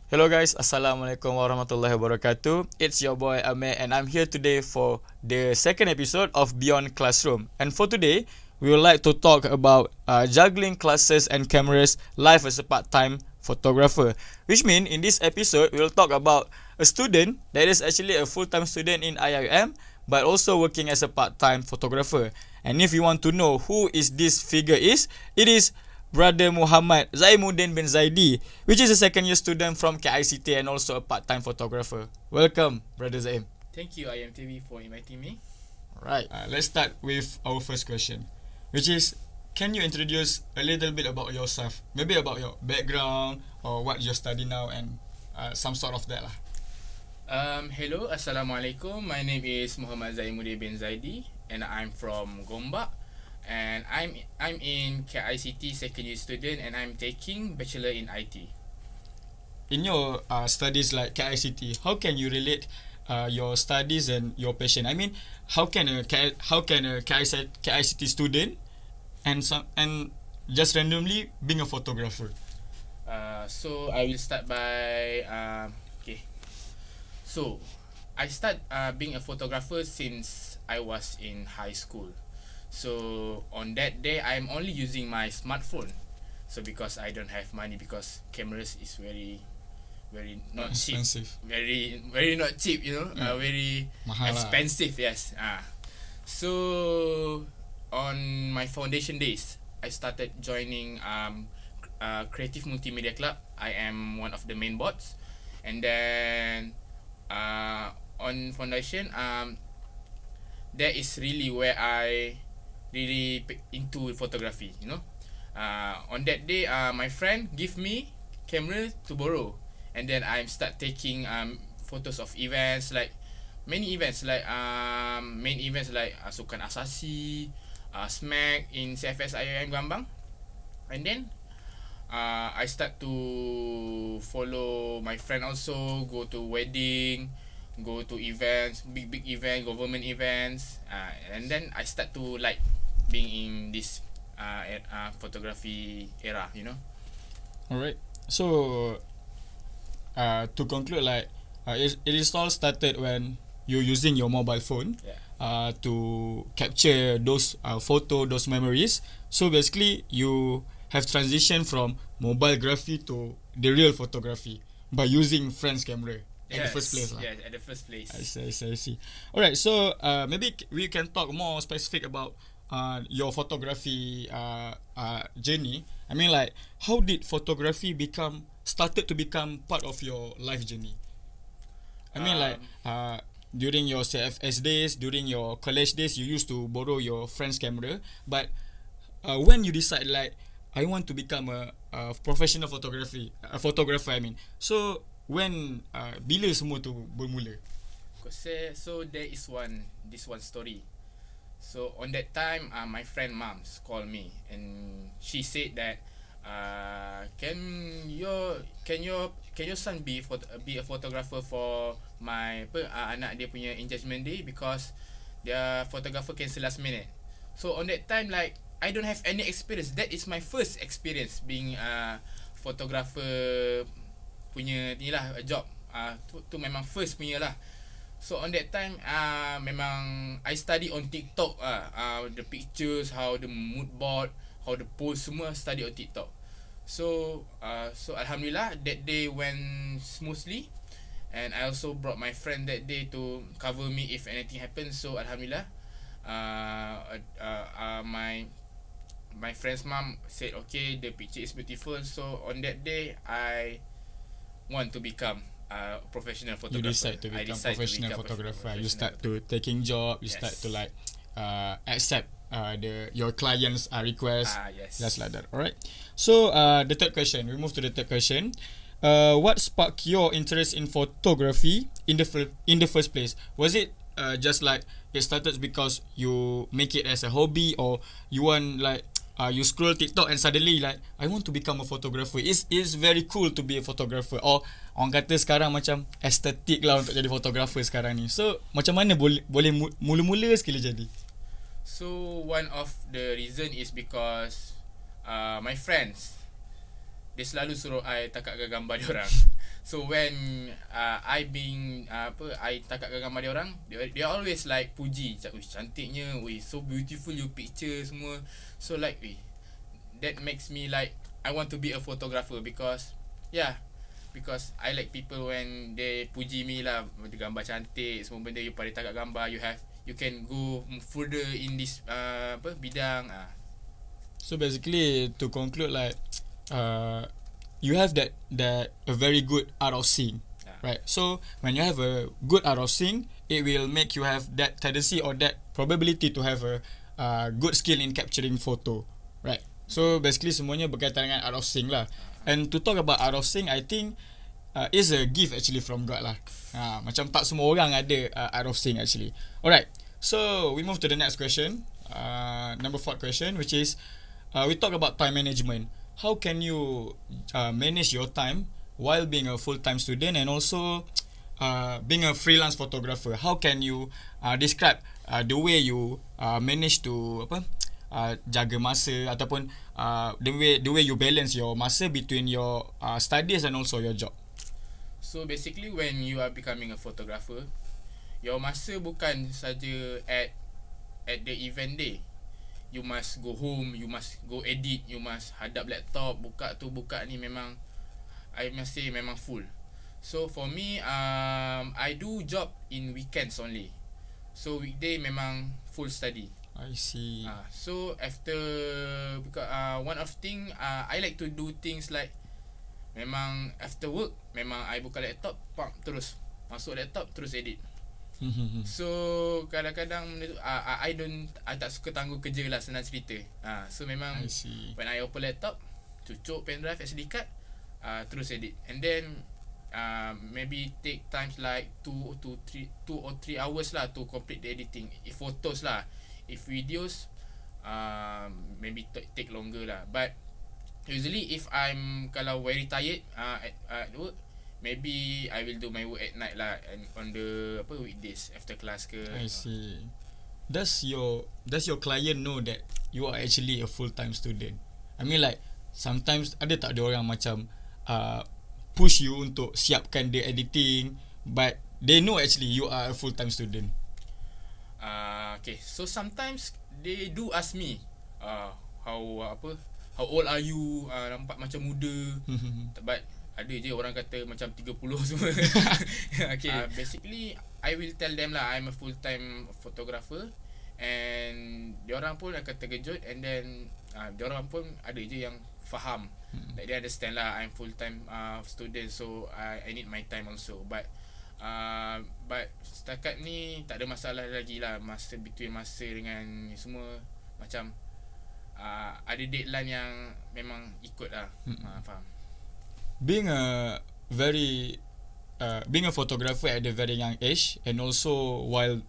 Hello guys, Assalamualaikum warahmatullahi wabarakatuh. It's your boy Amir and I'm here today for the second episode of Beyond Classroom. And for today, we would like to talk about juggling classes and cameras live as a part-time photographer. Which means in this episode, we will talk about a student that is actually a full-time student in IIUM but also working as a part-time photographer. And if you want to know who is this figure is, it is Brother Muhammad Zaimuddin bin Zaidi, which is a second year student from KICT and also a part-time photographer. Welcome, Brother Zaim. Thank you, IUMTV, for inviting me. Alright, let's start with our first question, which is, can you introduce a little bit about yourself? Maybe about your background or what you study now and some sort of that lah. Hello, Assalamualaikum. My name is Muhammad Zaimuddin bin Zaidi and I'm from Gombak. And I'm in KICT second year student and I'm taking Bachelor in IT. In your studies like KICT, how can you relate your studies and your passion? I mean, how can a KICT student and just randomly being a photographer? So I will start by So I start being a photographer since I was in high school. So on that day, I'm only using my smartphone. So because I don't have money, because cameras is very not expensive. Cheap, very not cheap, you know, very mahal expensive. Yes. So on my foundation days, I started joining Creative Multimedia Club. I am one of the main boards, and then on foundation, that is really where I really into photography, you know. On that day, my friend give me camera to borrow, and then I start taking photos of events, like many events, like main events like Sukan Asasi, Smack in CFS IIM Gambang, and then I start to follow my friend also, go to wedding, go to events, big event, government events, and then I start to like being in this photography era, you know. Alright, so to conclude, like it is all started when you're using your mobile phone to capture those photo, those memories. So basically, you have transitioned from mobile graphy to the real photography by using friend's camera. At the first place. Yes, at the first place. I see. Alright, so maybe we can talk more specific about your photography journey. I mean, like, how did photography started to become part of your life journey? I mean, like, during your CFS days, during your college days, you used to borrow your friend's camera. But when you decide, like, I want to become a professional photographer, I mean, so when bila semua tu bermula? So there is this one story. So on that time, my friend moms called me and she said that can your son be a photographer for my anak dia punya engagement day, because their photographer cancel last minute. So on that time, like, I don't have any experience. That is my first experience being a photographer punya ni lah, job. Tu memang first punya lah. So on that time, memang I study on TikTok, the pictures, how the mood board, how the pose, semua study on TikTok. So Alhamdulillah, that day went smoothly, and I also brought my friend that day to cover me if anything happens. So Alhamdulillah, my friend's mom said, okay, the picture is beautiful. So on that day, I want to become professional photographer. You decide to become professional photographer. You start to taking job. You start to like accept your clients' request. Just like that. Alright. So the third question. We move to the third question. What sparked your interest in photography in the first place? Was it just like it started because you make it as a hobby, or you want like you scroll TikTok and suddenly like I want to become a photographer. It's very cool to be a photographer. Or orang kata sekarang macam estetik lah untuk jadi photographer sekarang ni. So macam mana boleh mula-mula sekali jadi? So one of the reason is because my friends, dia selalu suruh I takakkan gambar dia orang. So when I takakkan gambar dia orang, they always like puji, cantiknya, so beautiful your picture semua. So like that makes me like I want to be a photographer because I like people when they puji me lah, gambar cantik, semua benda you pada takak gambar, you can go further in this bidang. So basically to conclude, like you have that a very good art of seeing, right? So when you have a good art of seeing, it will make you have that tendency or that probability to have a good skill in capturing photo, right? So basically semuanya berkaitan dengan art of seeing lah. And to talk about art of seeing, I think is a gift actually from God lah. Macam tak semua orang ada art of seeing actually. Alright, so we move to the next question, number 4 question, which is we talk about time management. How can you manage your time while being a full-time student and also being a freelance photographer? How can you describe the way you manage to jaga masa ataupun the way you balance your masa between your studies and also your job? So basically when you are becoming a photographer, your masa bukan saja at the event day. You must go home, you must go edit, you must hadap laptop, buka ni, memang I must say memang full. So for me, I do job in weekends only. So weekday memang full study. I see. So after because one of thing I like to do things like memang after work memang I buka laptop, terus masuk laptop terus edit. So kadang-kadang I tak suka tangguh kerja lah, senang cerita. So memang when I open laptop, cucuk pendrive SD card, terus edit. And then maybe take times like 2 or 3 hours lah to complete the editing. If photos lah, if videos maybe take longer lah. But usually if I'm kalau very tired at work, maybe I will do my work at night lah, and on the weekdays after class ke. I see. Does your client know that you are actually a full-time student? I mean like sometimes ada tak ada orang macam push you untuk siapkan the editing, but they know actually you are a full-time student. Okay, so sometimes they do ask me how old are you, nampak macam muda. But ada je orang kata macam 30 semua. Okay, basically I will tell them lah I'm a full-time photographer, and diorang pun akan terkejut, and then diorang pun ada je yang faham, like they understand lah I'm full-time student, so I need my time also. But setakat ni tak ada masalah lagi lah, masa dengan semua macam ada deadline yang memang ikut lah. Faham. Being a photographer at a very young age, and also while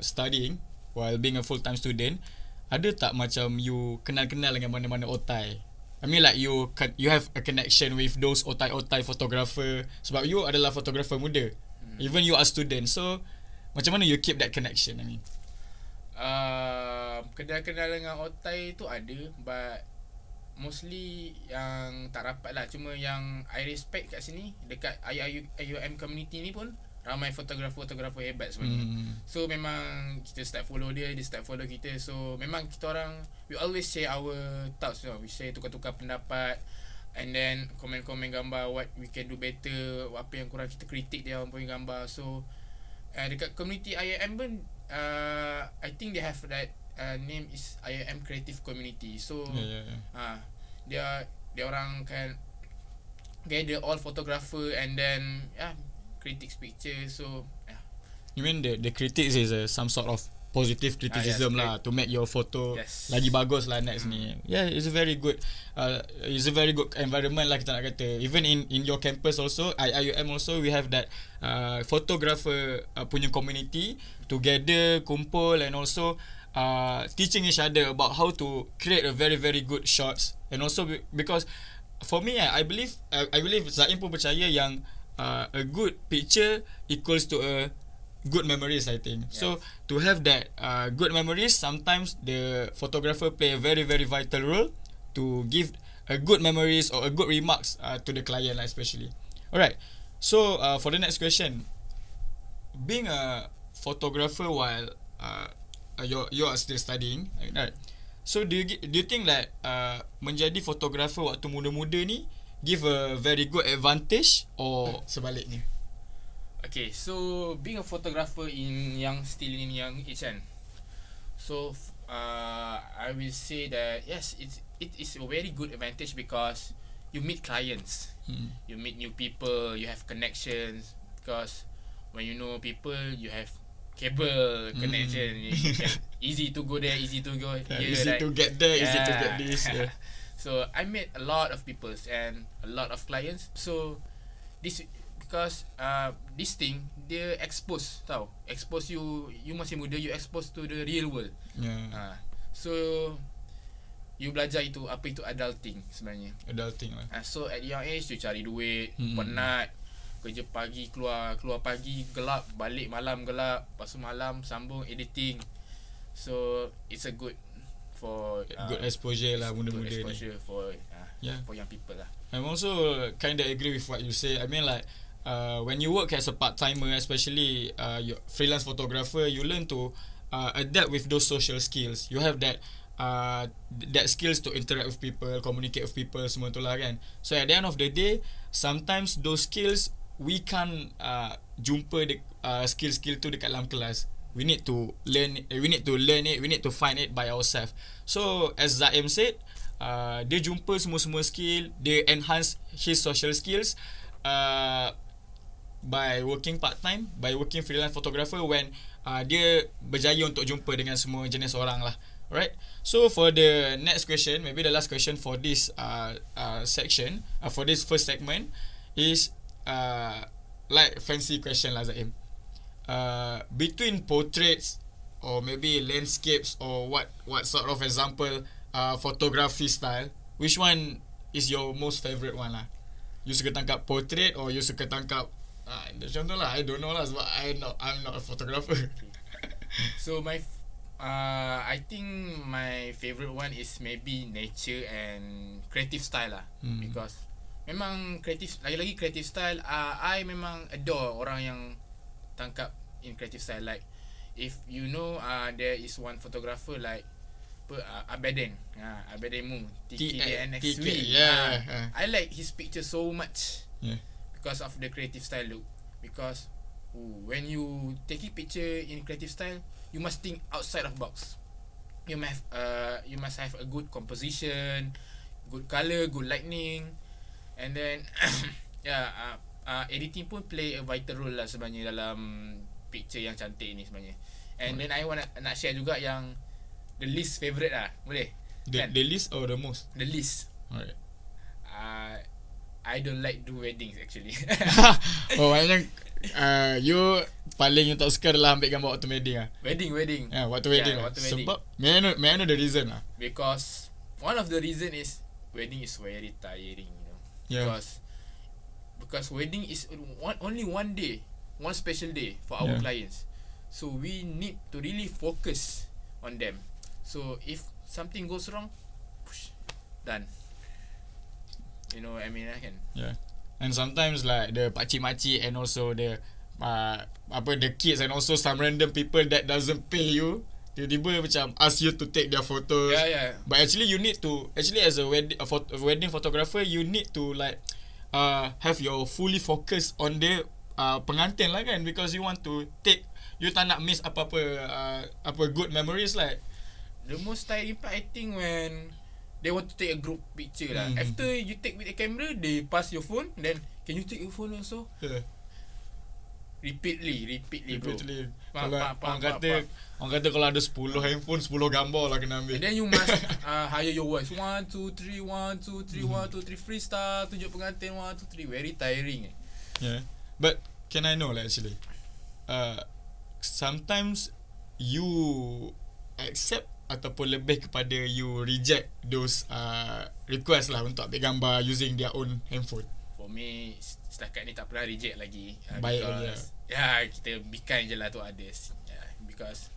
studying, while being a full-time student, ada tak macam you kenal-kenal dengan mana-mana otai? I mean like you have a connection with those otai-otai photographer, sebab you adalah photographer muda. Even you are student, so macam mana you keep that connection? I mean kenal-kenal dengan otai tu ada, but mostly yang tak rapat lah. Cuma yang I respect kat sini, dekat IIUM community ni pun ramai fotografer hebat sebenarnya. So memang kita start follow dia start follow kita. So memang kita orang, we always share our thoughts, we share tukar-tukar pendapat, and then komen-komen gambar what we can do better, apa yang kurang kita kritik dia orang punya gambar. So dekat community IIM pun I think they have that name is IIM Creative Community. So dia orang can gather all photographer and then critics picture. So you mean the critics is some sort of positive criticism yes, lah to make your photo lagi bagus lah next ni. Yeah, it's a very good environment lah kita nak kata. Even in your campus also, IIUM also, we have that photographer punya community together, kumpul, and also teaching each other about how to create a very very good shots. And also because for me, I believe Zaim pun percaya yang a good picture equals to a good memories, I think. Yes. So to have that good memories, sometimes the photographer play a very very vital role to give a good memories or a good remarks to the client, especially. Alright. So for the next question, being a photographer while you are still studying, right? So do you think that menjadi photographer waktu muda-muda ni give a very good advantage or sebaliknya? Okay, so being a photographer still in young age kan, so I will say that yes, it is a very good advantage because you meet clients, you meet new people, you have connections. Because when you know people, you have cable connection. Easy to go there, easy to go here, easy right? to get there, easy to get this. Yeah. So I met a lot of people and a lot of clients. So because this thing dia expose you masih muda, you expose to the real world. So you belajar apa itu adulting sebenarnya. Adulting lah. So at young age you cari duit, penat, kerja pagi, keluar pagi gelap, balik malam gelap, lepas tu malam sambung editing. So it's a good for good exposure lah muda-muda ni. Good exposure for young people lah. I'm also kind of agree with what you say. I mean like when you work as a part-timer, especially freelance photographer, you learn to adapt with those social skills. You have that skills to interact with people, communicate with people, semua tu lah kan. So at the end of the day, sometimes those skills we can't jumpa skill tu dekat dalam kelas. We need to learn it, we need to find it by ourselves. So as Zaim said, dia jumpa semua skill, dia enhance his social skills by working part-time, by working freelance photographer when dia berjaya untuk jumpa dengan semua jenis orang lah. Alright. So for the next question, maybe the last question for this section, for this first segment is like fancy question lah Zaim. Between portraits or maybe landscapes or what sort of example photography style, which one is your most favourite one lah? You suka tangkap portrait or you suka tangkap contoh lah, I don't know lah sebab I'm not a photographer. So I think my favourite one is maybe nature and creative style lah. Because memang creative, lagi-lagi creative style, I memang adore orang yang tangkap in creative style. Like if you know there is one photographer like Abedemu 𝗕𝗘𝗍. I like his picture so much because of the creative style look. Because when you take a picture in creative style, you must think outside of box. You must have a good composition, good colour, good lighting, and then editing pun play a vital role lah sebenarnya dalam picture yang cantik ni sebenarnya. And then I nak share juga yang the least favourite lah, boleh? The least or the most? The least. Alright. I don't like do weddings actually. Oh, maknanya you paling tak suka adalah ambil gambar waktu wedding lah. Wedding. Waktu wedding lah. Sebab may I know the reason lah. Because one of the reason is wedding is very tiring, you know. Because wedding is only one day, one special day for our clients. So we need to really focus on them. So if something goes wrong, done. You know what I mean, kan? Yeah. And sometimes like the pakcik-makcik and also the the kids and also some random people that doesn't pay you, tiba-tiba macam ask you to take their photos. But actually you need to, as a wedding photographer, you need to like have your fully focus on the pengantin lah kan, because you want to take, you tak nak miss apa good memories like. The most tiring part I think when they want to take a group picture lah. After you take with the camera, they pass your phone, then can you take your phone also? repeatedly bro. Kalau orang kata kalau ada 10 handphone 10 gambar lah kena ambil. And then you must hire your voice 1 2 3 1 2 3 1 2 3 freestyle, tunjuk pengantin 1 2 3, very tiring. Yeah. But can I know like actually sometimes you accept ataupun lebih kepada you reject those request lah untuk ambil gambar using their own handphone? For me, setakat ni tak pernah reject lagi. Baik lagi lah. Kita be kind je lah to others. Because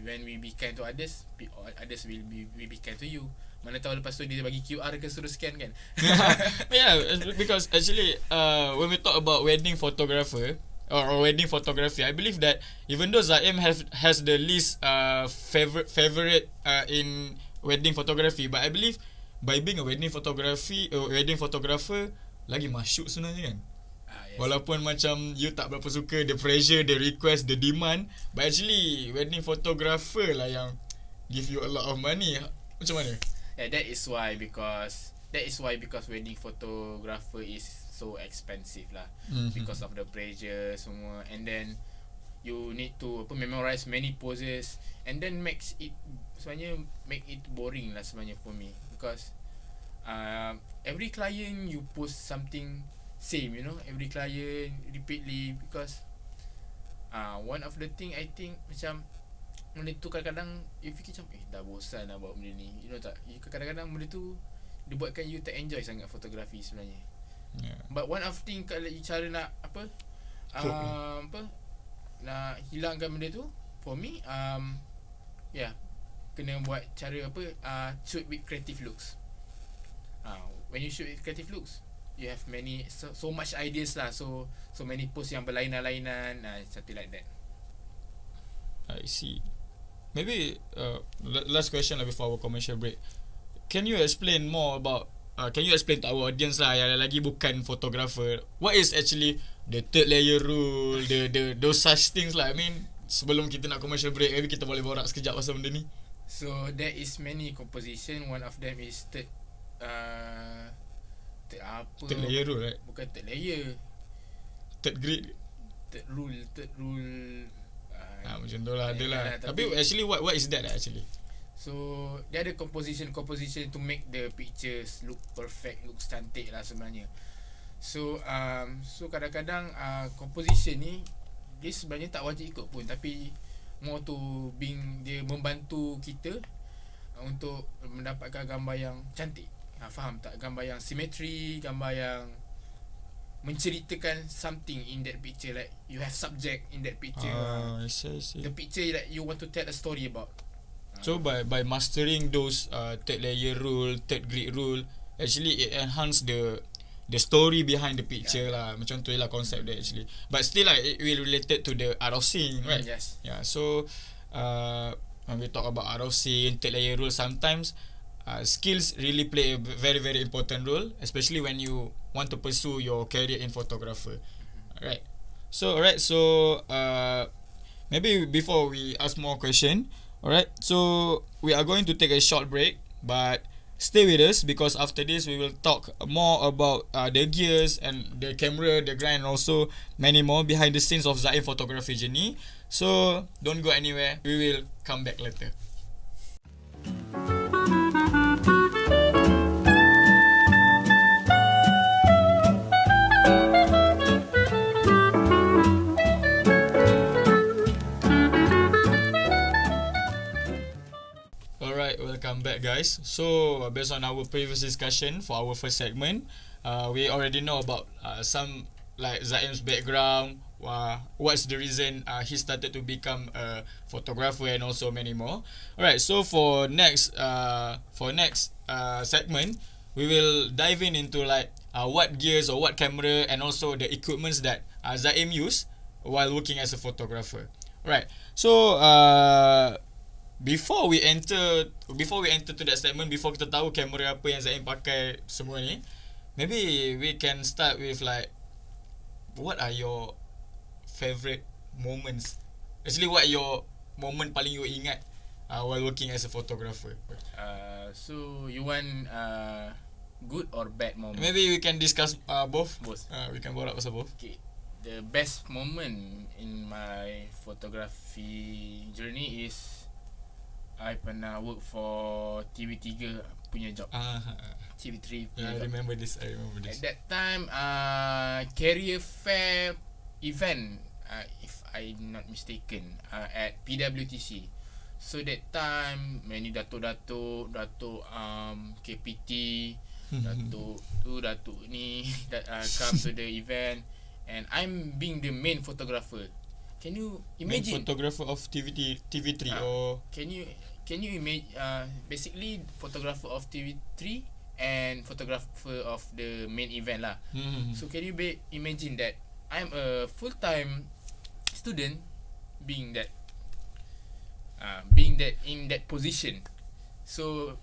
when we be kind to others, others will be kind to you. Mana tahu lepas tu dia bagi QR ke suruh scan kan. Because actually when we talk about wedding photographer or wedding photography, I believe that even though Zaim has the least favorite in wedding photography, but I believe by being a wedding photographer lagi masyuk sebenarnya kan. Yes. Walaupun macam you tak berapa suka the pressure, the request, the demand, but actually wedding photographer lah yang give you a lot of money. Macam mana? That is why because wedding photographer is so expensive lah. Because of the pressure semua, and then you need to memorize many poses, and then make it boring lah sebenarnya for me, because every client you post something same, every client repeatedly, because one of the thing I think macam benda tu kadang-kadang you fikir macam dah bosan nak buat benda ni, tak, kadang-kadang benda tu dia buatkan you tak enjoy sangat fotografi sebenarnya. But one of thing kalau you cara nak nak hilangkan benda tu, for me kena buat cara shoot with creative looks. When you shoot with creative looks, you have many so much ideas lah, so many posts yang berlainan-lainan, something like that. I see. Maybe last question before our commercial break. Can you explain more about can you explain to our audience lah yang lagi bukan photographer, what is actually the third layer rule, the those such things lah. I mean, sebelum kita nak commercial break, maybe kita boleh borak sekejap pasal benda ni. So there is many composition. One of them is third layer rule, right? Bukan third layer, third grid, third rule macam tu lah, ada lah. Tapi actually what is that actually? So dia ada composition to make the pictures look perfect, look cantik lah sebenarnya. So kadang-kadang composition ni dia sebenarnya tak wajib ikut pun, tapi more to being dia membantu kita untuk mendapatkan gambar yang cantik. Faham tak? Gambar yang symmetry, gambar yang menceritakan something in that picture, like you have subject in that picture. I see. The picture that you want to tell a story about. So by mastering those third layer rule, third grid rule, actually it enhance the story behind the picture lah. Macam tu lah konsep dia actually. But still like it will related to the art of scene, right? Yes. Yeah. So when we talk about art of scene, third layer rule, sometimes skills really play a very very important role, especially when you want to pursue your career in photographer. Alright. So maybe before we ask more question, alright, so we are going to take a short break, but stay with us because after this we will talk more about the gears and the camera, the grind, and also many more behind the scenes of Zaim photography journey. So don't go anywhere, we will come back later. Welcome back, guys. So based on our previous discussion for our first segment, we already know about some like Zaim's background, what's the reason he started to become a photographer, and also many more. Alright, so for next segment, we will dive into like what gears or what camera and also the equipments that Zaim use while working as a photographer. Right. So before we enter to that segment, before kita tahu kamera apa yang Zaim pakai semua ni, maybe we can start with like, what are your favorite moments? Actually, what your moment paling you ingat while working as a photographer? So you want good or bad moment? Maybe we can discuss both. Both. We can borak pasal both. Okay. the best moment in my photography journey is I pernah work for TV3 punya job. TV3 punya I job. remember this. At that time, career fair event, if I'm not mistaken, at PWTC. So that time, many datuk KPT, datuk ni come to the event, and I'm being the main photographer. Can you imagine? Main photographer of TV3 or Can you imagine? Basically, photographer of TV3 and photographer of the main event lah. So can you imagine that I'm a full-time student being that in that position. So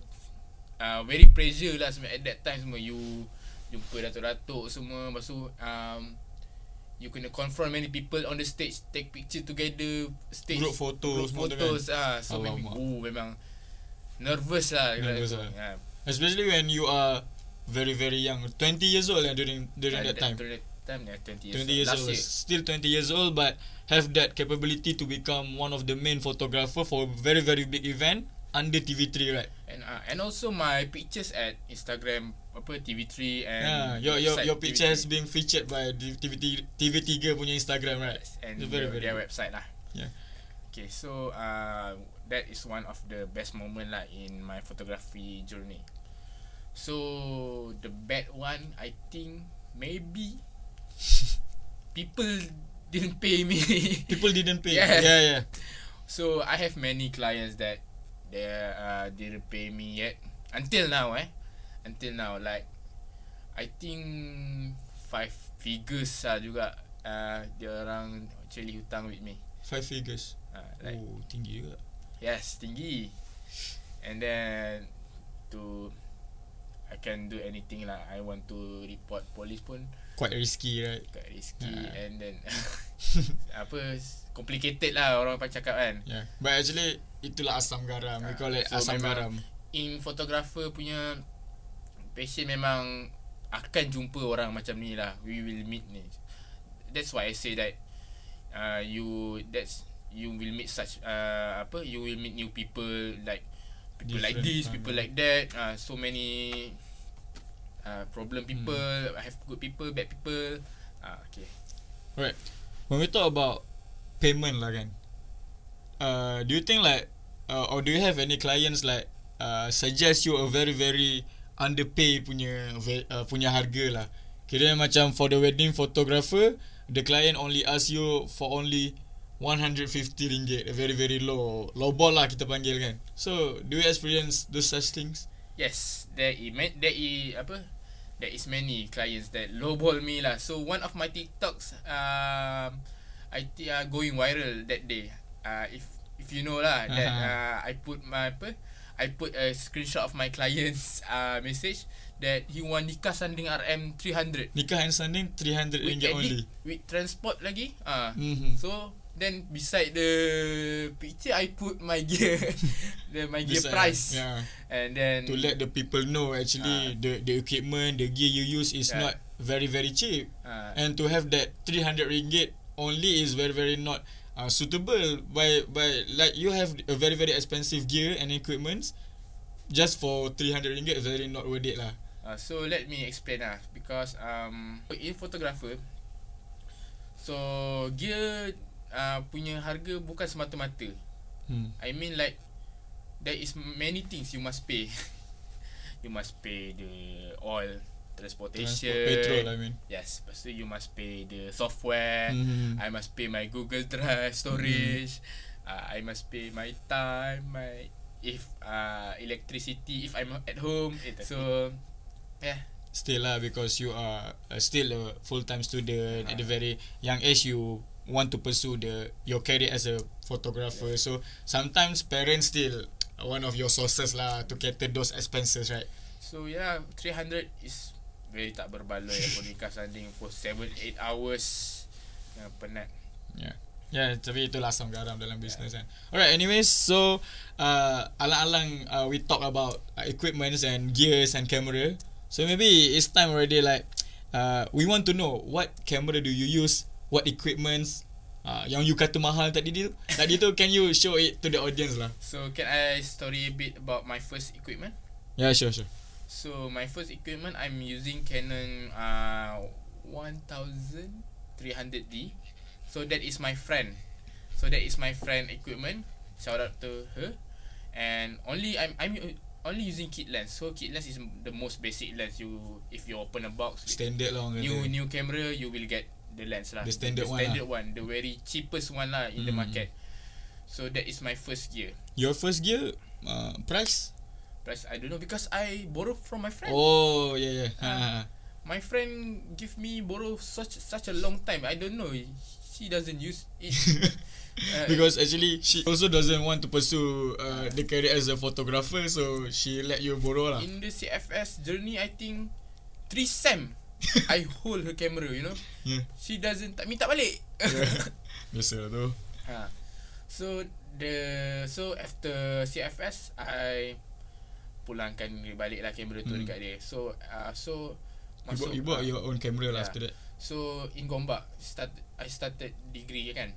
very pressure lah at that time semua. You jumpa datuk-datuk semua. Lepas tu you kena confront many people on the stage, take picture together, stage group photos kan? So memang nervous lah. Especially when you are very very young, 20 years old during that time. During that time, 20 years old. Still 20 years old, but have that capability to become one of the main photographer for a very very big event under TV3, right? And also my pictures at Instagram TV3 and your picture has been featured by TV3 punya Instagram, right? Yes, and very their website lah. Yeah. Okay, so that is one of the best moment lah in my photography journey. So the bad one, I think maybe people didn't pay me. People didn't pay. Yeah. Yeah. So I have many clients that they didn't pay me yet until now. Until now, like I think 5 figures lah juga. Dia orang actually hutang with me. 5 figures. Like, tinggi juga. Yes, tinggi. And then I can do anything lah. I want to report police pun quite risky, right? Quite risky. And then complicated lah orang cakap kan. Yeah. But actually itulah asam garam. We call it asam garam. In photographer punya passion memang akan jumpa orang macam ni lah. We will meet ni. That's why I say that you will meet such you will meet new people, like people different like this, people like that. So many problem people, have good people, bad people. Okay. Right. When we talk about payment lah kan, do you think like or do you have any clients like suggest you a very very underpay punya harga lah? Kira macam for the wedding photographer, the client only ask you for only RM150, a very very low ball lah kita panggil kan. So do you experience those such things? Yes, there is many clients that lowball me lah. So one of my TikToks I think going viral that day. If you know lah, that I put a screenshot of my client's message that he want nikah sanding RM300. Nikah and sanding RM300 only. With transport lagi. So then beside the picture I put my gear, my gear price. Yeah. And then to let the people know actually the equipment, the gear you use is not very very cheap. And to have that RM300 only is very very not suitable by like you have a very very expensive gear and equipments just for RM300 is very not worth it lah. So let me explain lah, because in photographer, so gear punya harga bukan semata-mata. I mean like there is many things you must pay. You must pay the oil, transportation, petrol, I mean. Yes, lepas tu you must pay the software. I must pay my Google Drive storage. I must pay my time, my electricity if I'm at home. So yeah. Still lah, because you are still a full-time student at a very young age, you want to pursue your career as a photographer. So sometimes parents still one of your sources lah to cater those expenses, right? So yeah, 300 is very tak berbaloi for nikah sanding for 7-8 hours. Penat. Yeah, tapi itulah asam garam dalam business kan. Alright, anyways, so alang-alang we talk about equipments and gears and camera. So maybe it's time already, like we want to know what camera do you use, what equipments yang you kata mahal tadi tu can you show it to the audience lah? So can I story a bit about my first equipment? Yeah, sure. So my first equipment, I'm using Canon 1300D. So that is my friend. Equipment. Shout out to her. And I'm only using kit lens. So kit lens is the most basic lens. If you open a box, standard lah. New camera, you will get the lens lah. The standard one, the very cheapest one lah in the market. So that is my first gear. Your first gear, price I don't know because I borrow from my friend. Oh yeah. My friend give me borrow such a long time. I don't know. She doesn't use it. Because actually she also doesn't want to pursue the career as a photographer, so she let you borrow lah. In the CFS journey, I think 3 sem I hold her camera, you know. Yeah. She doesn't minta balik. Biasa tu. So after CFS, I pulangkan balik lah kamera tu dekat dia. So masuk, you bought your own camera lah after that. So in Gombak, I started degree kan.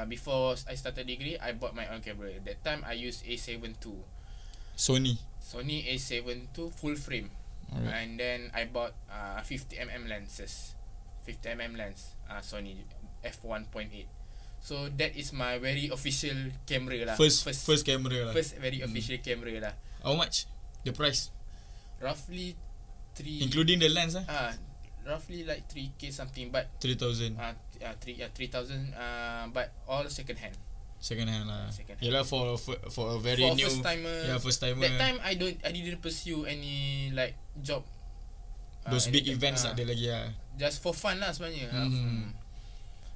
Before I started degree, I bought my own camera. That time I used A7 II. Sony A7 II full frame. Alright. And then I bought 50mm lenses. 50mm lens, Sony f1.8. So that is my very official camera lah. First camera lah. First very official camera lah. How much? The price? Roughly 3. Including the lens Roughly like 3k something, but 3,000. 3,000. But all second hand. Second hand lah. Second hand. Yelah for a very new. First timer. Yeah, first timer. That time I didn't pursue any like job. Those big events ada lagi lah. Just for fun lah sebenarnya.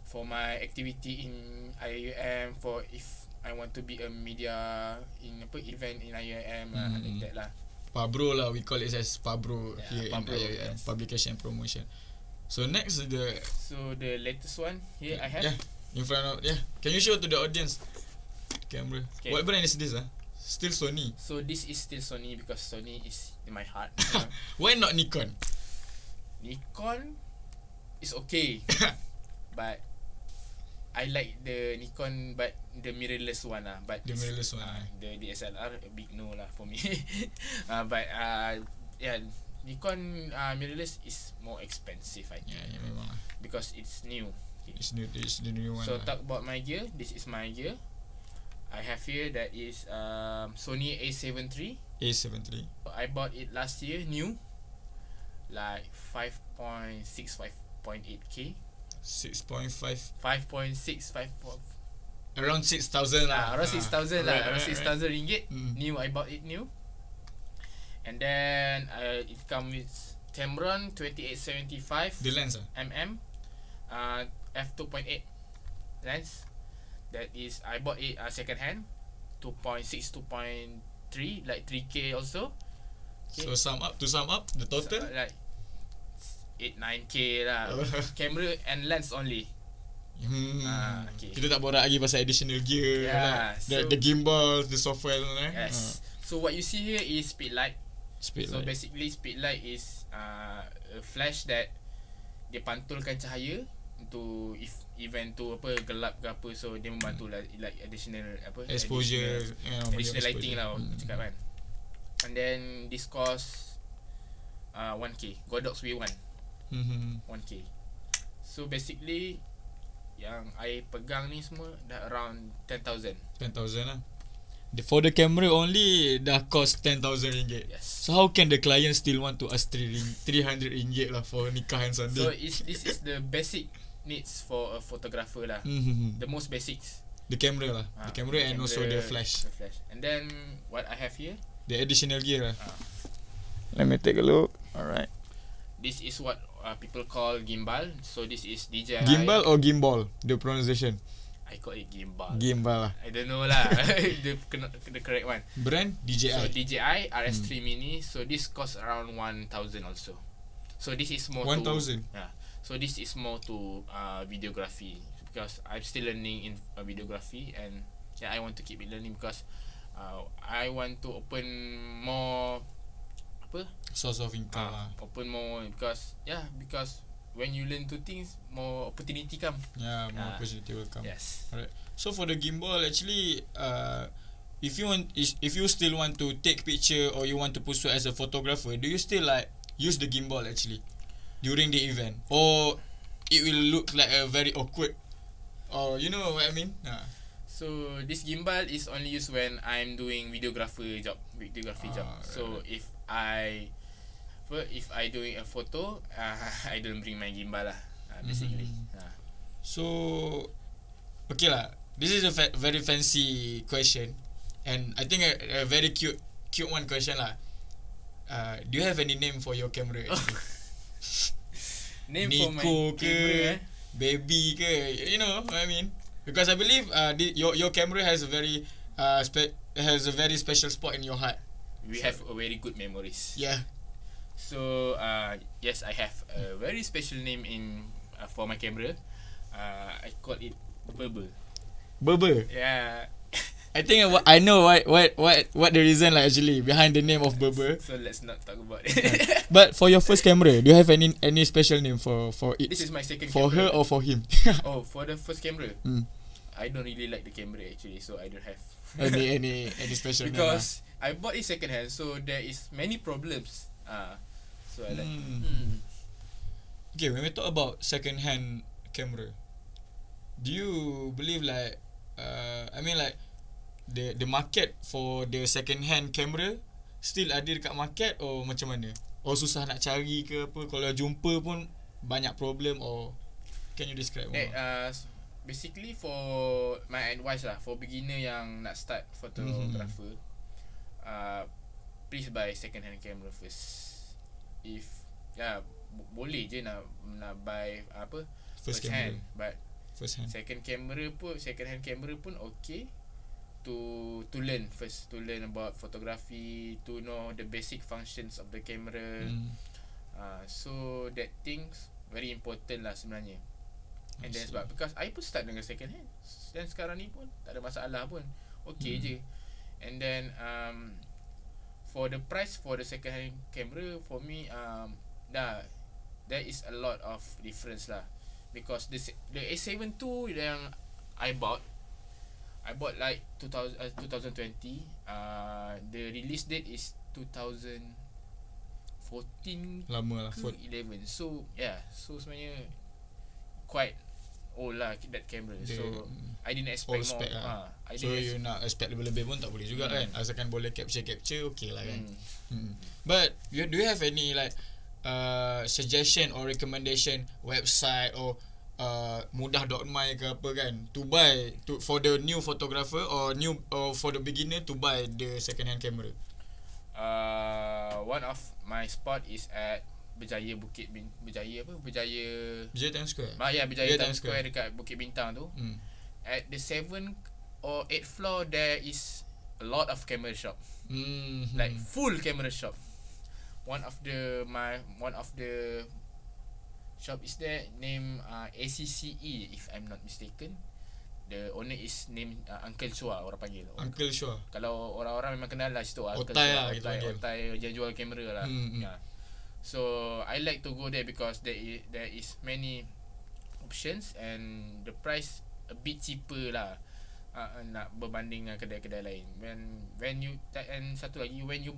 For my activity in IIUM, for if I want to be a media in event in IIUM like that lah. Pabro lah, we call it as Pabro here Pabro, in IIUM, Publication and Promotion. So next the latest one here I have. Yeah, in front of Can you show to the audience camera? Okay. What brand is this? Still Sony. So this is still Sony because Sony is in my heart. Why not Nikon? Nikon is okay, but I like the Nikon, but the mirrorless one lah. But the mirrorless one. The DSLR a big no lah for me. But Nikon mirrorless is more expensive, I think. Yeah, memang lah. Because it's new. Okay. It's the new one. So talk about my gear. This is my gear. I have here that is Sony A7 III. I bought it last year new, like 5.6, 5.8k. 6.5 5.6 around 6,000 lah. Around 6,000 lah. Around 6,000 ringgit. New, I bought it new. And then it comes with Tamron 2875. The lens f2.8 lens. That is, I bought it second hand, 2.6, 2.3, like 3k also. Okay. So sum up the total, so, like 8-9k lah. Camera and lens only. Okay. Kita tak borak lagi pasal additional gear, the gimbal, the software. Yes. So what you see here is speedlight. Basically speedlight is a flash that dia pantulkan cahaya untuk event tu gelap ke apa, so dia membantu like additional exposure, additional lighting lah cakap kan. And then this cost 1k. Godox V1. 1k. So basically yang I pegang ni semua dah around 10,000 lah. For the camera only dah cost 10,000 ringgit. Yes. So how can the client still want to ask 300 ringgit lah for nikah and Sunday? So this is the basic needs for a photographer lah. The most basics. The camera lah. The camera and also the flash. And then what I have here, the additional gear lah. Let me take a look. Alright. This is what people call gimbal. So this is DJI. Gimbal or gimbal? The pronunciation. I call it gimbal. Gimbal lah. I don't know lah. the correct one. Brand DJI. So DJI RS3 Mini. So this costs around 1,000 also. So this is more 1,000. So this is more to videography, because I'm still learning in videography, and I want to keep it learning because I want to open more source of income. Open more because when you learn two things, more opportunity come. Yeah, more opportunity will come. Yes. Alright. So for the gimbal, actually, if you still want to take picture or you want to pursue as a photographer, do you still like use the gimbal actually during the event, or it will look like a very awkward, or you know what I mean? So this gimbal is only used when I'm doing videography job. So right. if I doing a photo, I don't bring my gimbal lah. Basically. So, okay lah. This is a very fancy question, and I think a very cute one question lah. Do you have any name for your camera? Name Nico for my camera, Baby ke, you know what I mean? Because I believe your camera has a very special spot in your heart. We have a very good memories. Yeah. So yes, I have a very special name for my camera. I call it 𝗕𝗘𝗬𝗢. Yeah. I think I know what the reason like actually behind the name of 𝗕𝗘𝗬𝗢. So let's not talk about it. But for your first camera, do you have any special name for it? This is my second for camera. her or for him? Oh, for the first camera, I don't really like the camera actually, so I don't have any special because I bought it second hand, so there is many problems. So I like. Okay, when we talk about second hand camera, do you believe like I mean like the market for the second hand camera still ada dekat market, or macam mana? Or susah nak cari ke apa? Kalau jumpa pun banyak problem, or can you describe more? Basically for my advice lah, for beginner yang nak start photographer, please buy second hand camera first. If boleh je nak buy apa first hand, but second hand camera pun okay to learn first, to learn about photography, to know the basic functions of the camera. So that things very important lah sebenarnya. And then sebab because I pun start dengan second hand, dan sekarang ni pun tak ada masalah pun, okay je. And then for the price for the second hand camera, for me there is a lot of difference lah, because the A7 II yang I bought like 2020. The release date is 2014 lama lah, 11. So so sebenarnya quite old lah that camera. So I didn't expect more. So you nak expect lebih-lebih pun tak boleh juga kan, asalkan boleh capture okay lah kan. But do you have any like suggestion or recommendation website or 𝗕𝗏𝗀𝒧𝒻y ke apa kan, to buy for the new photographer or for the beginner to buy the second hand camera? One of my spot is at Berjaya Times Square. Berjaya Times Square dekat Bukit Bintang tu. At the 7th or 8th floor there is a lot of camera shop. Like full camera shop. One of the shop is there named ACCE, if I'm not mistaken. The owner is named Uncle Chua, orang panggil. Uncle Chua. Kalau orang-orang memang kenal lah situ. Otai yang jual kamera lah. So I like to go there because there is many options and the price a bit cheaper lah. Nak berbanding dengan kedai-kedai lain. When you and satu lagi, when you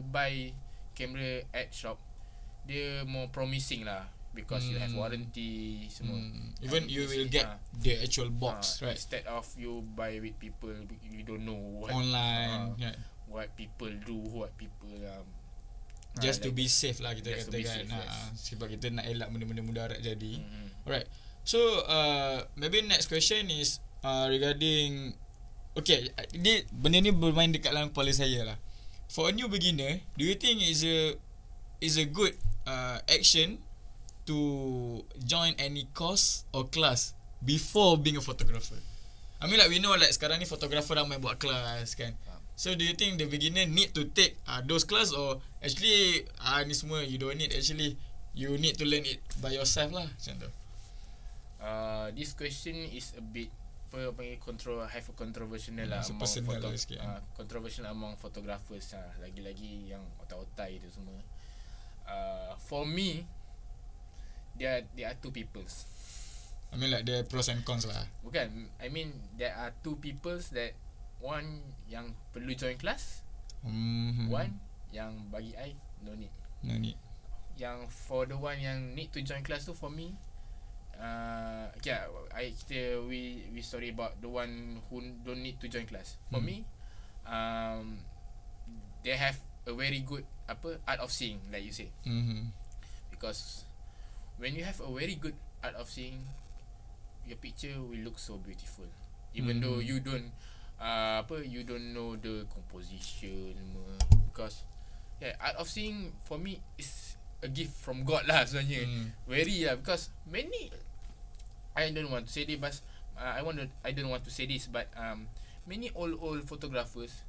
buy camera at shop, dia more promising lah, because you have warranty semua. Even you will get the actual box, right? Instead of you buy with people, you don't know what online, what people do, what people just to be safe lah kita katakan. Yes. Sebab kita nak elak benda-benda mudarat jadi. Alright. So maybe next question is regarding, okay, benda ni bermain dekat dalam kepala saya lah. For a new beginner, do you think is a good action to join any course or class before being a photographer? I mean like we know like sekarang ni photographer ramai buat kelas kan. So do you think the beginner need to take those class, or actually ni semua you don't need, actually you need to learn it by yourself lah macam tu? This question is a bit have a controversial lah among controversial among photographers lah, lagi-lagi yang otai-otai tu semua. For me, there are two peoples. I mean like the pros and cons lah. Bukan, I mean there are two peoples that one yang perlu join class, one yang bagi I no need. No need. Yang for the one yang need to join class tu, for me, we sorry about the one who don't need to join class. For me, they have a very good art of seeing, like you say. Because when you have a very good art of seeing, your picture will look so beautiful, even though you don't you don't know the composition, because art of seeing for me is a gift from God lah sebenarnya. Very lah, because many, I don't want to say this, but I don't want to say this, but many old photographers,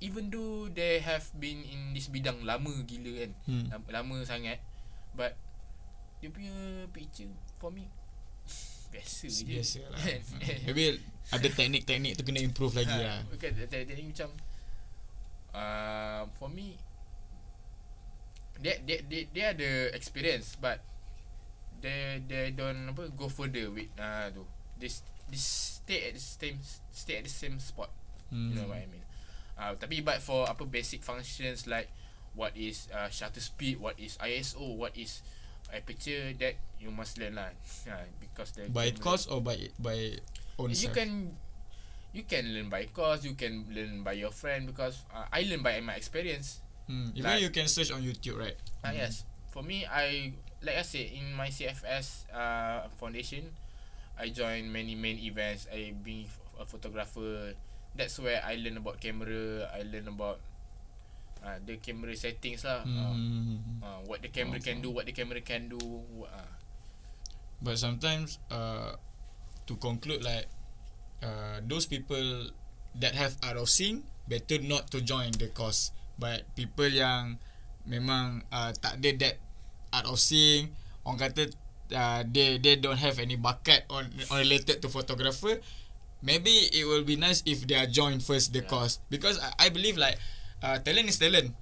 even though they have been in this bidang lama gila kan, lama sangat, but dia punya picture for me biasa lah. Maybe ada teknik-teknik tu kena improve lagi lah. Bukan teknik macam for me, they ada experience, but they don't go further with tu. This stay at the same spot. You know what I mean? Tapi but for basic functions like what is shutter speed, what is ISO, what is aperture, that you must learn lah. Because by course or by own self. You can learn by course, you can learn by your friend, because I learn by my experience. Even like, you can search on YouTube, right? Yes. For me, like I said, in my CFS foundation, I join many events. I being a photographer. That's where I learn about camera. I learn about the camera settings lah. What the camera can do, what the camera can do. But sometimes, to conclude, like those people that have art of seeing, better not to join the course. But people yang memang tak ada that art of seeing, orang kata they don't have any bakat on related to photographer, maybe it will be nice if they are joined first the course, because I believe like talent is talent,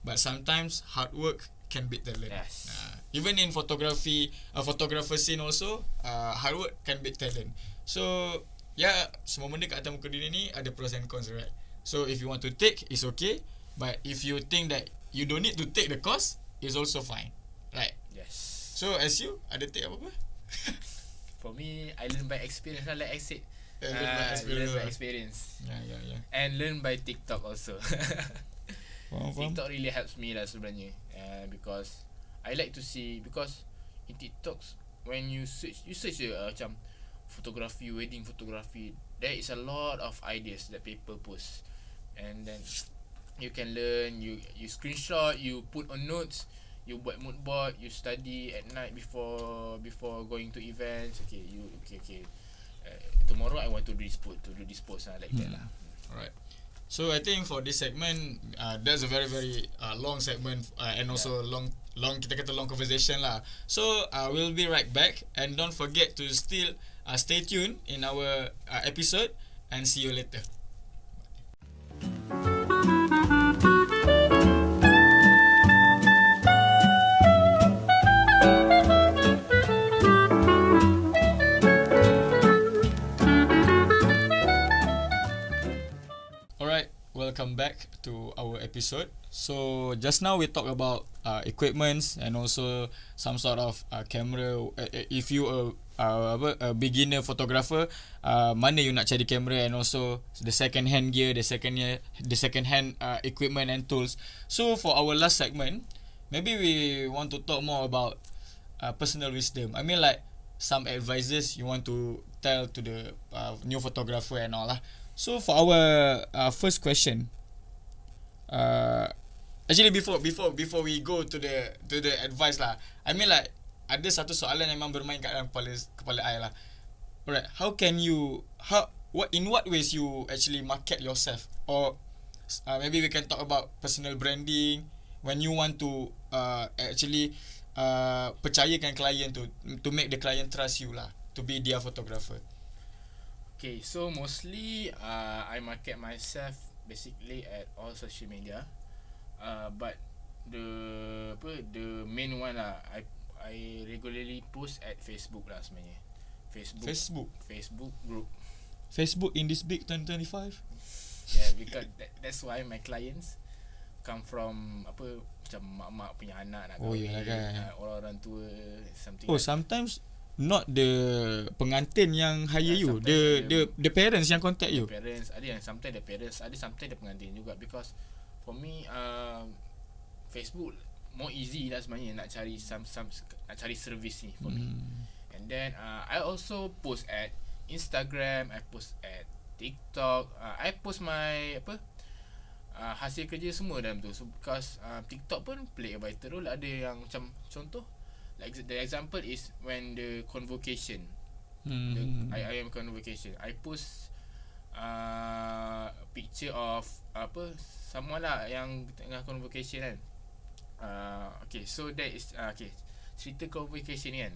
but sometimes hard work can beat talent. Yes. Even in photography, photographer scene also, hard work can beat talent. So semua benda kat atas muka dunia ni ada pros and cons, right? So if you want to take, it's okay, but if you think that you don't need to take the course, it's also fine, right? Yes. So as you ada take apa-apa? For me, I learn by experience lah, like I said. Learn by experience. Yeah. And learn by TikTok also. Faham. TikTok really helps me lah sebenarnya, because I like to see, because in TikToks when you search macam photography, wedding photography, there is a lot of ideas that people post, and then you can learn, you screenshot, you put on notes, you buat mood board, you study at night before going to events. Okay. Tomorrow I want to do this post like that lah. Alright. So I think for this segment, that's a very very long segment, and also long kita kata long conversation lah. So we'll be right back, and don't forget to still stay tuned in our episode, and see you later. Welcome back to our episode. So just now we talk about equipments and also some sort of camera. If you a beginner photographer, mana you nak cari kamera, and also the second hand gear, the second hand equipment and tools. So for our last segment, maybe we want to talk more about personal wisdom. I mean like some advices you want to tell to the new photographer and all lah. So for our first question, actually before we go to the advice lah, I mean like ada satu soalan yang memang bermain kat dalam kepala I lah. Alright, in what ways you actually market yourself, or maybe we can talk about personal branding when you want to actually percayakan klien to make the client trust you lah to be their photographer. Okay, so mostly I market myself basically at all social media, but the main one lah, I regularly post at Facebook lah sebenarnya. Facebook group. Facebook in this big 2025. Yeah, because that's why my clients come from macam mak-mak punya anak nak kahwin, kan. orang-orang tua, something. Sometimes not the pengantin yang hire you, the parents yang contact you. Parents ada yang sometimes the parents, ada sometimes the pengantin juga, because for me Facebook more easy lah sebenarnya nak cari nak cari service ni for me. And then I also post at Instagram, I post at TikTok, I post my hasil kerja semua dalam tu. So because TikTok pun play a vital role. Ada yang macam contoh, like the example is when the convocation, the IIM convocation, I post picture of someone lah yang tengah convocation kan. Okay, so that is okay, cerita convocation ni kan.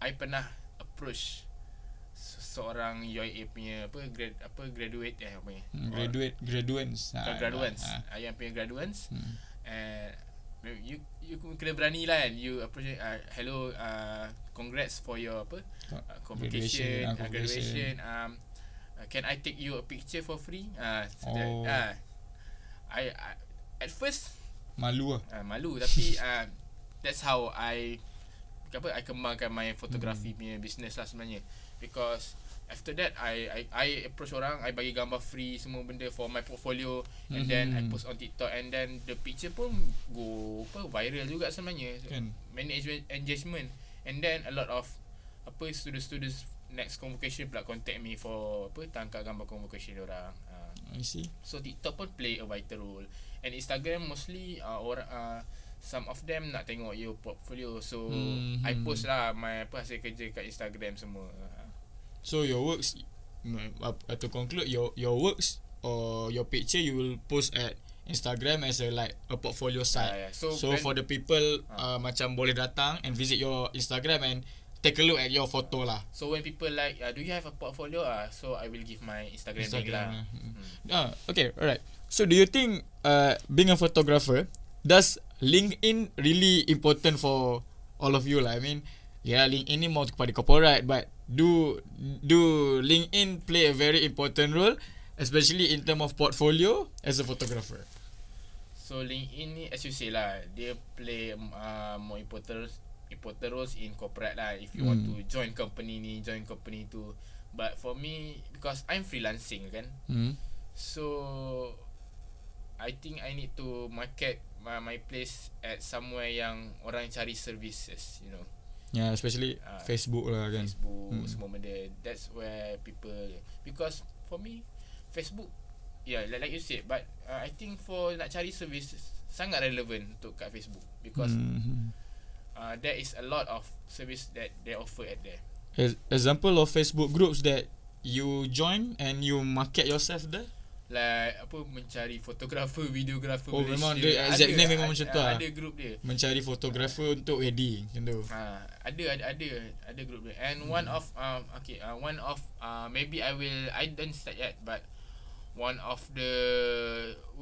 I pernah approach seorang UIA punya graduate graduates yang punya graduates, and you kena berani lah kan, you approach, hello, congrats for your convocation, graduation, can I take you a picture for free? I at first malu tapi that's how I kembangkan my photography punya business lah sebenarnya. Because after that I approach orang, I bagi gambar free semua benda for my portfolio, and then I post on TikTok, and then the picture pun go viral juga sebenarnya, kan? Management engagement, and then a lot of students next convocation pula contact me for tangkap gambar convocation orang. I see. So TikTok pun play a vital role, and Instagram mostly orang some of them nak tengok your portfolio, so I post lah my hasil kerja kat Instagram semua. So your works, to conclude, your works or your picture you will post at Instagram as a portfolio site. So for the people macam boleh datang and visit your Instagram and take a look at your photo lah. So when people do you have a portfolio? So I will give my Instagram link lah. Okay, alright. So do you think being a photographer, does LinkedIn really important for all of you lah? I mean, LinkedIn ni mau kepada corporate, but do LinkedIn play a very important role, especially in term of portfolio as a photographer? So LinkedIn ni, as you say lah, dia play more important roles in corporate lah. If you want to join company ni, join company tu. But for me, because I'm freelancing kan, so I think I need to market my place at somewhere yang orang cari services, you know. Yeah, especially Facebook lah kan. Facebook, semua benda. That's where people, because for me Facebook, like you said, but I think for nak cari service sangat relevan untuk kat Facebook, because there is a lot of service that they offer at there. Example of Facebook groups that you join and you market yourself there? Like mencari fotografer, videografer. Memang dia exact name memang macam tu lah. Ada group dia. Mencari fotografer untuk wedding macam tu. Ada group dia. And one of maybe I don't start yet, but one of the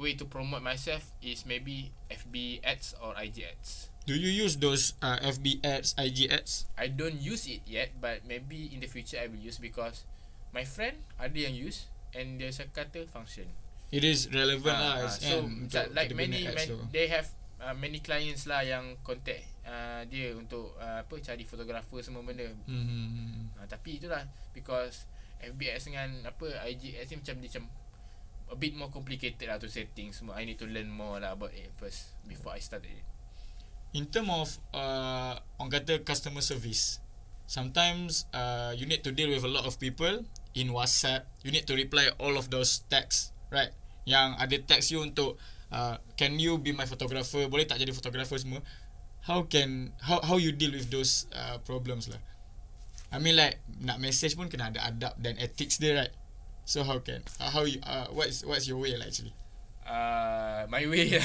way to promote myself is maybe FB ads or IG ads. Do you use those FB ads, IG ads? I don't use it yet, but maybe in the future I will use, because my friend ada yang use and dia kata function. It is relevant lah. So like they have many clients lah yang contact dia untuk cari fotografer semua benda. Tapi itulah, because FB ads dengan IG ads ni macam a bit more complicated lah to setting semua. I need to learn more lah about it first before I start it. In term of orang kata customer service, sometimes you need to deal with a lot of people in WhatsApp. You need to reply all of those texts, right? Yang ada text you untuk can you be my photographer, boleh tak jadi photographer semua. How you deal with those problems lah? I mean, like nak message pun kena ada adab dan ethics dia, right? So what's your way lah actually? My way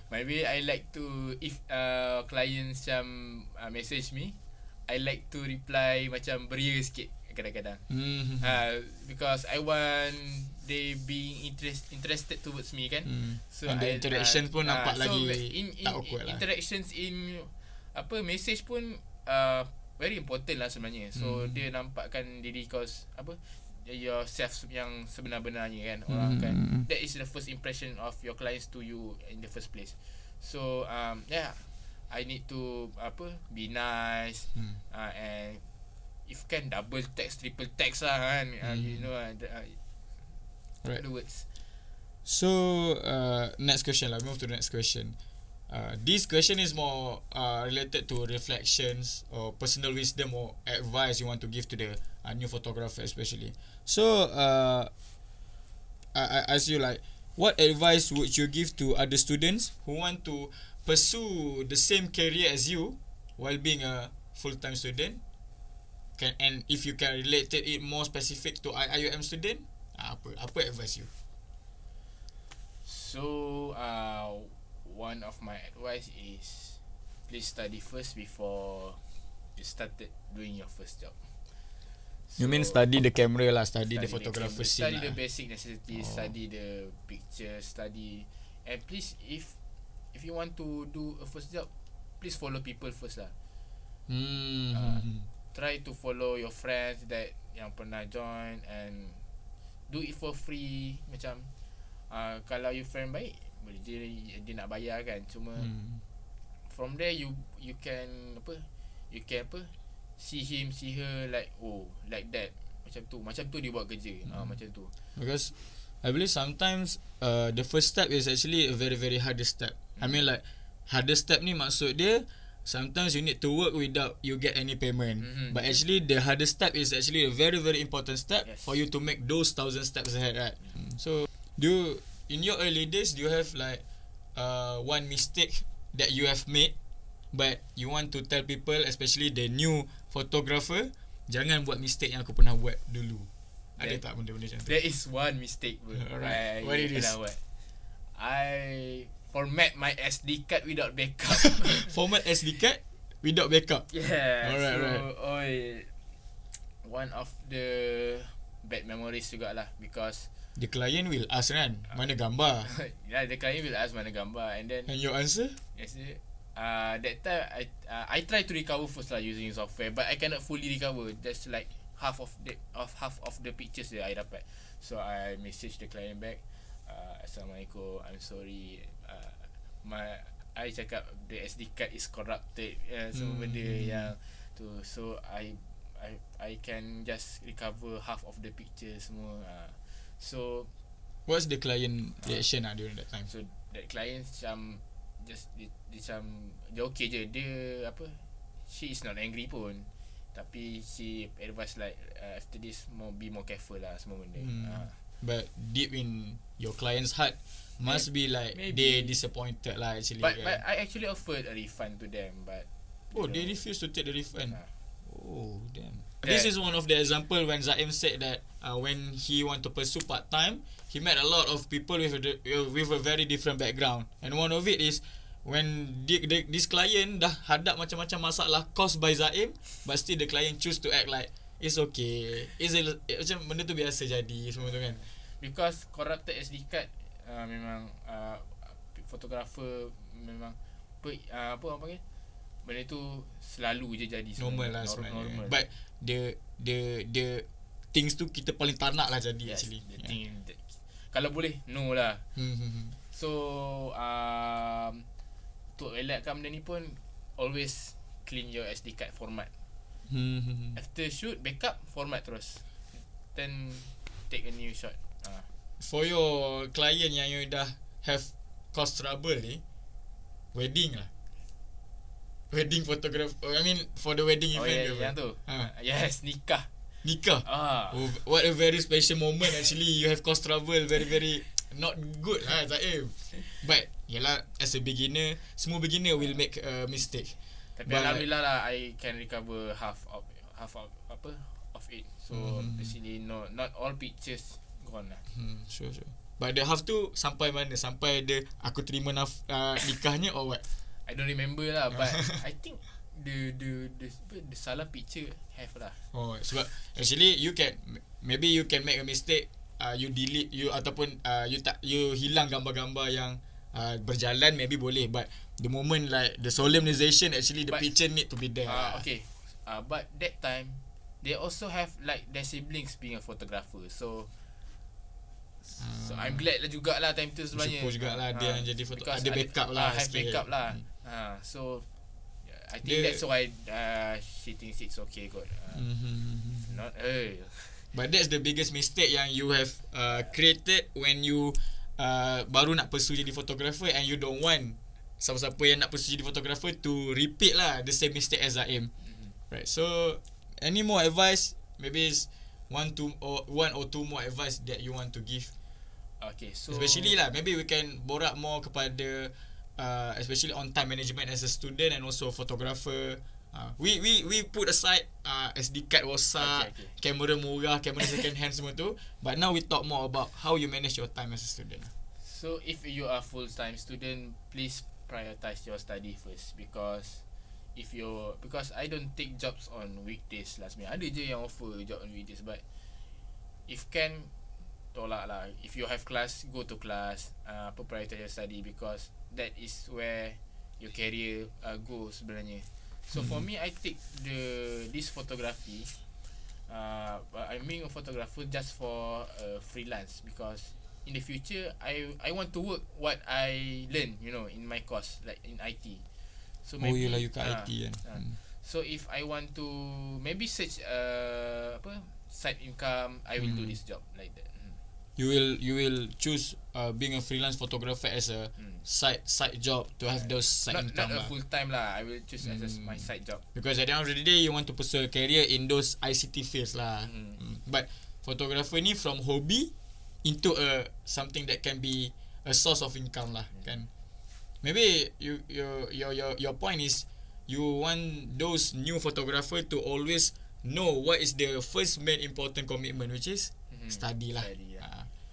my way, I like to, if clients macam message me, I like to reply macam beria sikit kadang-kadang. Because I want they being interested towards me kan. So and the interaction pun nampak lagi tak awkward lah. Interactions in message pun very important lah sebenarnya. So dia nampakkan diri kau yourself yang sebenar-benarnya kan. Orang kan, that is the first impression of your clients to you in the first place. So I need to be nice, and if can double text, triple text lah kan. You know right. The words. So next question lah, move to the next question. This question is more related to reflections or personal wisdom or advice you want to give to the new photographer especially. So I ask you, like, what advice would you give to other students who want to pursue the same career as you while being a full-time student? And if you can relate it more specific to IIUM student, apa advice you? So one of my advice is please study first before you started doing your first job. So, you mean study the camera lah, study the photographer scene, study the basic necessities, study the picture, and please if you want to do a first job, please follow people first lah. Try to follow your friends that yang pernah join and do it for free. Macam kalau you friend baik, boleh dia nak bayar kan. Cuma from there you can see him, see her like like that. Macam tu dia buat kerja. Macam tu. Because I believe sometimes the first step is actually a very very hardest step. I mean, like, hardest step ni maksud dia sometimes you need to work without you get any payment. But actually the hardest step is actually a very very important step for you to make those 1,000 steps ahead, right? So in your early days, do you have like one mistake that you have made but you want to tell people, especially the new photographer, jangan buat mistake yang aku pernah buat dulu? Ada tak benda-benda macam tu? There is one mistake, bro. Alright. What it is? I format my SD card without backup. Format SD card without backup? Yeah. Alright. One of the bad memories jugalah, because the client will ask kan, mana gambar? Yeah, the client will ask mana gambar, and then your answer? Yes, that time I try to recover first lah using software, but I cannot fully recover. Just like half of the pictures that I dapat. So I message the client back, Assalamualaikum, I'm sorry, I cakap the SD card is corrupted, semua benda yang tu. So I can just recover half of the pictures semua. So what's the client reaction during that time? So that client macam just dia okay je. Dia she is not angry pun, tapi she advise like after this be more careful lah semua benda. But deep in your client's heart must be like they disappointed lah actually. But I actually offered a refund to them, but they refused to take the refund. Oh damn. This is one of the example when Zaim said that when he want to pursue part time, he met a lot of people with a very different background, and one of it is when this client dah hadap macam-macam masalah caused by Zaim, but still the client choose to act like it's okay, macam benda tu biasa jadi semua tu kan. Because corrupted SD card memang photographer memang apa panggil, benda tu selalu je jadi normal lah sebenarnya. But the things tu kita paling tak nak lah jadi actually. Kalau boleh no lah. So untuk elakkan benda ni pun, always clean your SD card format. After shoot, backup, format terus, then take a new shot. For your client yang you dah have cause trouble ni, wedding lah, wedding photograph, I mean for the wedding event. Yang tu. Yes, nikah. What a very special moment actually. You have cause trouble, very very not good lah Zaim. But yalah, as a beginner, semua beginner will make a mistake. Tapi alhamdulillah lah, I can recover half of it. So basically not all pictures gone lah. Sure. But the half tu sampai mana? Sampai aku terima nikahnya or what? I don't remember lah, but I think the salah picture have lah. Oh, sebab actually you can make a mistake, you delete ataupun you hilang gambar-gambar yang berjalan, maybe boleh, but the moment like the solemnization, actually the picture need to be there. Okay. But that time they also have like their siblings being a photographer, so I'm glad lah jugalah time tu sebenarnya. Suppose jugalah dia yang jadi ada backup lah. Have backup lah. So I think that's why she thinks it's okay kot. Not But that's the biggest mistake yang you have created when you baru nak pursue jadi photographer, and you don't want siapa-siapa yang nak pursue jadi photographer to repeat lah the same mistake as 𝐿𝐴𝐴𝐻. Right. So any more advice? Maybe it's one or two more advice that you want to give. Okay, so especially lah, maybe we can borak more kepada especially on time management as a student and also photographer. We put aside SD card rosak, kamera murah, kamera second hand semua tu, but now we talk more about how you manage your time as a student. So if you are full-time student, please prioritize your study first, because I don't take jobs on weekdays last minute. Ada je yang offer job on weekdays, but if can, tolak lah. If you have class, go to class. Prioritize your study, because that is where your career goes sebenarnya. So for me, I take this photography. I'm being a photographer just for freelance, because in the future I want to work what I learn, in my course, like in IT. So maybe you kat IT kan. So if I want to maybe search side income, I will do this job like that. You will choose being a freelance photographer as a side job to have those side income. Not a full time lah. I will choose as my side job, because at the end of the day you want to pursue a career in those ICT fields lah. But photographer ni from hobby into something that can be a source of income lah, kan. Maybe your point is you want those new photographer to always know what is the first main important commitment, which is study lah.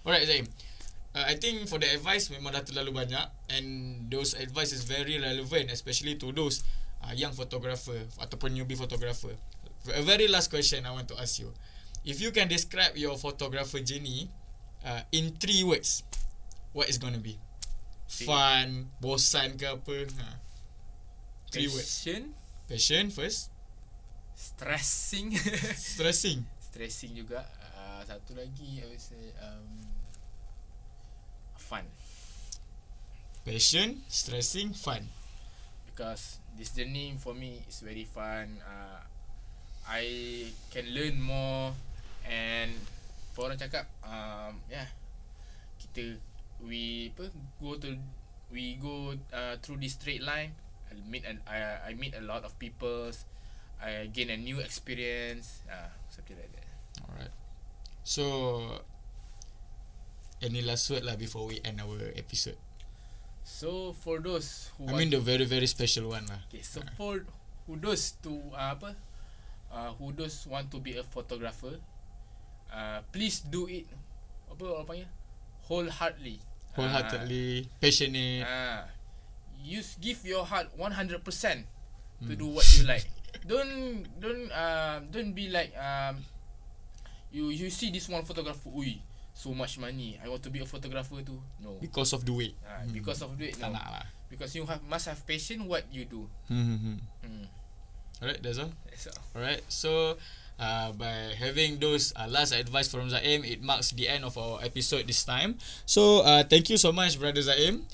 Alright, Zaim. I think for the advice memang dah terlalu banyak, and those advice is very relevant, especially to those young photographer ataupun newbie photographer. A very last question I want to ask you. If you can describe your photographer journey in 3 words, what is gonna be? Fun, bosan ke apa? 3 words. Passion first. Stressing juga. Satu lagi I would say fun. Passion, stressing, fun. Because this journey for me is very fun. I can learn more, and orang cakap we go through this straight line. I meet a lot of people. I gain a new experience, something like that. Alright. So any last word lah before we end our episode? So for those who the very very special one lah. Okay, so for who those want to be a photographer, please do it wholeheartedly, passionate. You give your heart 100% to do what you like. Don't be like you see this one photographer, so much money, I want to be a photographer too. No, because of the weight. Because of the weight, no. Because you must have passion what you do. Alright, that's all. Alright, so by having those last advice from 𝐿𝐴𝐻, it marks the end of our episode this time. So thank you so much, brother 𝐿𝐴𝐻,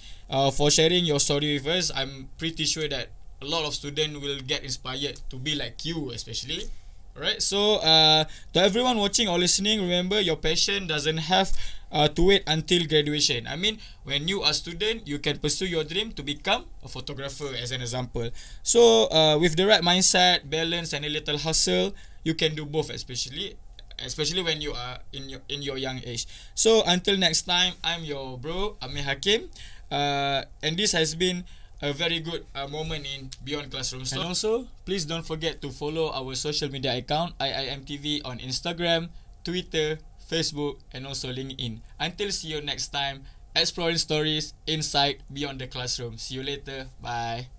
for sharing your story with us. I'm pretty sure that a lot of students will get inspired to be like you, especially. Alright, so to everyone watching or listening, remember your passion doesn't have to wait until graduation. When you are student, you can pursue your dream to become a photographer, as an example. So with the right mindset, balance, and a little hustle, you can do both, especially when you are in your young age. So until next time, I'm your bro Amir Hakim, and this has been a very good moment in Beyond Classroom. And also, please don't forget to follow our social media account, IIUMTV, on Instagram, Twitter, Facebook, and also LinkedIn. Until see you next time, exploring stories inside Beyond the Classroom. See you later. Bye.